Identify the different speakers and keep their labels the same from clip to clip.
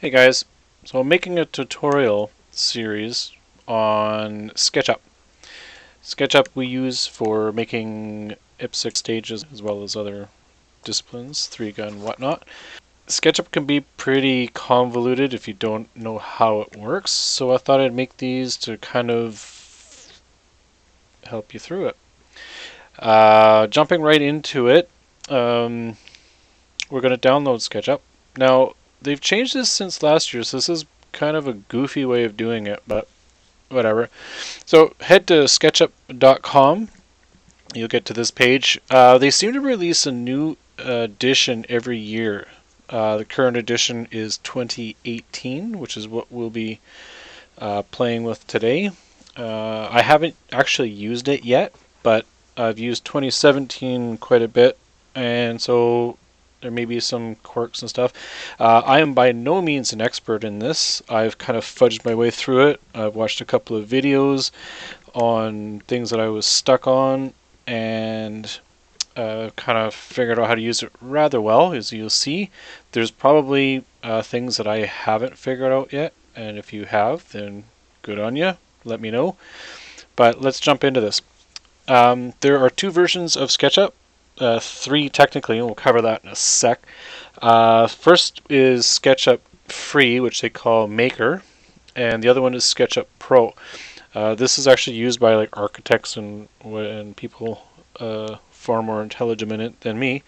Speaker 1: Hey guys, so I'm making a tutorial series on Sketchup. Sketchup we use for making IPSC stages as well as other disciplines, 3-gun, whatnot. Sketchup can be pretty convoluted if you don't know how it works, so I thought I'd make these to kind of help you through it. Jumping right into it, we're going to download SketchUp. Now, they've changed this since last year, so this is kind of a goofy way of doing it, but whatever. So head to sketchup.com. You'll get to this page. They seem to release a new edition every year. The current edition is 2018, which is what we'll be playing with today. I haven't actually used it yet, but I've used 2017 quite a bit, and so there may be some quirks and stuff. I am by no means an expert in this. I've kind of fudged my way through it. I've watched a couple of videos on things that I was stuck on, and kind of figured out how to use it rather well. As you'll see, there's probably things that I haven't figured out yet, and if you have, then good on you. Let me know. But let's jump into this. There are two versions of SketchUp. Three technically, and we'll cover that in a sec. First is SketchUp Free, which they call Maker, and the other one is SketchUp Pro. This is actually used by like architects and people far more intelligent in it than me.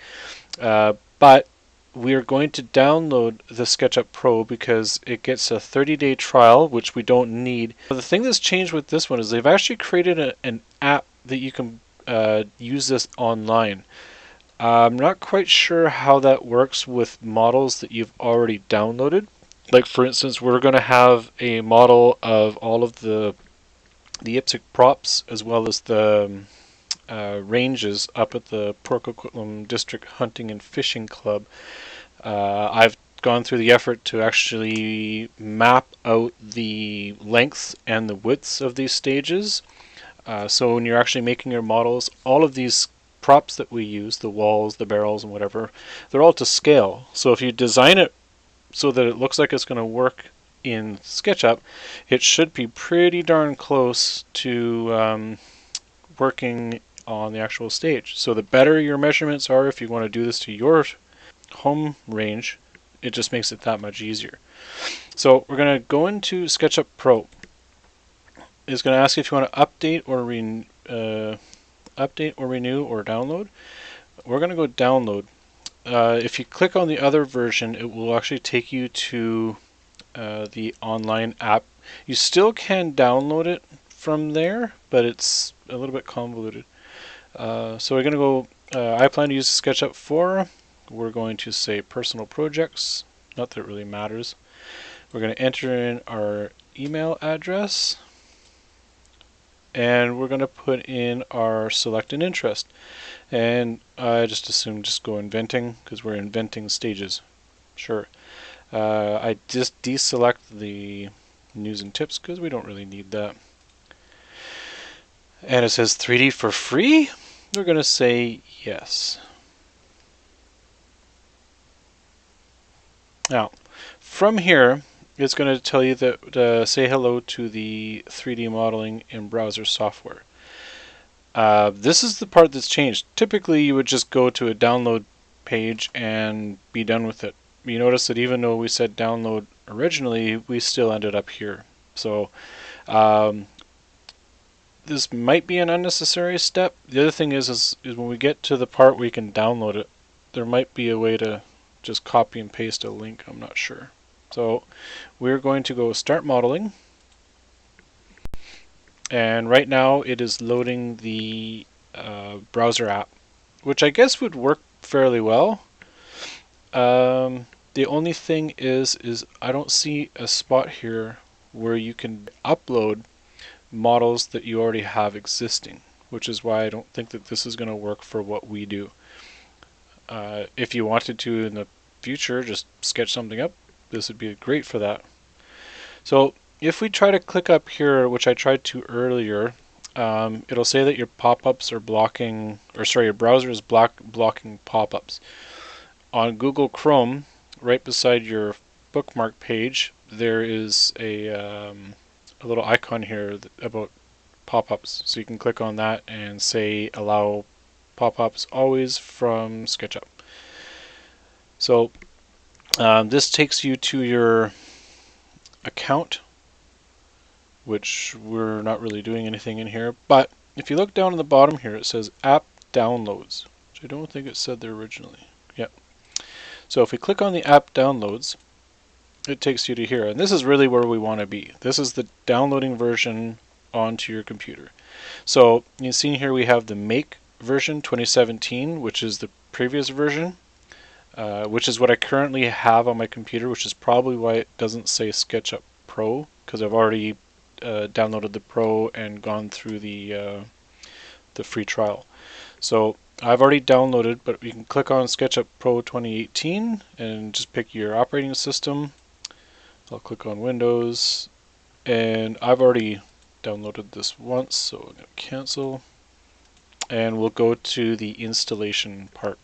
Speaker 1: But we are going to download the SketchUp Pro because it gets a 30-day trial, which we don't need. The thing that's changed with this one is they've actually created an app that you can use this online. I'm not quite sure how that works with models that you've already downloaded. Like for instance, we're going to have a model of all of the IPSC props as well as the ranges up at the Port Coquitlam District Hunting and Fishing Club. I've gone through the effort to actually map out the lengths and the widths of these stages. So when you're actually making your models, all of these props that we use, the walls, the barrels, and whatever, they're all to scale. So if you design it so that it looks like it's going to work in SketchUp, it should be pretty darn close to working on the actual stage. So the better your measurements are, if you want to do this to your home range, it just makes it that much easier. So we're going to go into SketchUp Pro. It's going to ask you if you want to update or renew or download. We're going to go download. If you click on the other version, it will actually take you to the online app. You still can download it from there, but it's a little bit convoluted. So we're going to go, I plan to use SketchUp 4. We're going to say personal projects, not that it really matters. We're going to enter in our email address, and we're going to put in our select an interest. And I just assume just go inventing, because we're inventing stages. Sure. I just deselect the news and tips because we don't really need that. And it says 3D for free. We're going to say yes. Now, from here, it's going to tell you that say hello to the 3D modeling in browser software. This is the part that's changed. Typically, you would just go to a download page and be done with it. You notice that even though we said download originally, we still ended up here. So this might be an unnecessary step. The other thing is when we get to the part where you can download it, there might be a way to just copy and paste a link. I'm not sure. So we're going to go start modeling. And right now it is loading the browser app, which I guess would work fairly well. The only thing is I don't see a spot here where you can upload models that you already have existing, which is why I don't think that this is going to work for what we do. If you wanted to in the future just sketch something up, this would be great for that. So if we try to click up here, which I tried to earlier, it'll say that your pop-ups are blocking, or sorry, your browser is blocking pop-ups. On Google Chrome, right beside your bookmark page, there is a little icon here about pop-ups. So you can click on that and say allow pop-ups always from SketchUp. So this takes you to your account, which we're not really doing anything in here. But if you look down in the bottom here, it says app downloads, which I don't think it said there originally. Yep. So if we click on the app downloads, it takes you to here. And this is really where we want to be. This is the downloading version onto your computer. So you see here we have the Make version 2017, which is the previous version, which is what I currently have on my computer, which is probably why it doesn't say SketchUp Pro, because I've already downloaded the Pro and gone through the free trial. So I've already downloaded, but you can click on SketchUp Pro 2018 and just pick your operating system. I'll click on Windows, and I've already downloaded this once, so I'm going to cancel. And we'll go to the installation part.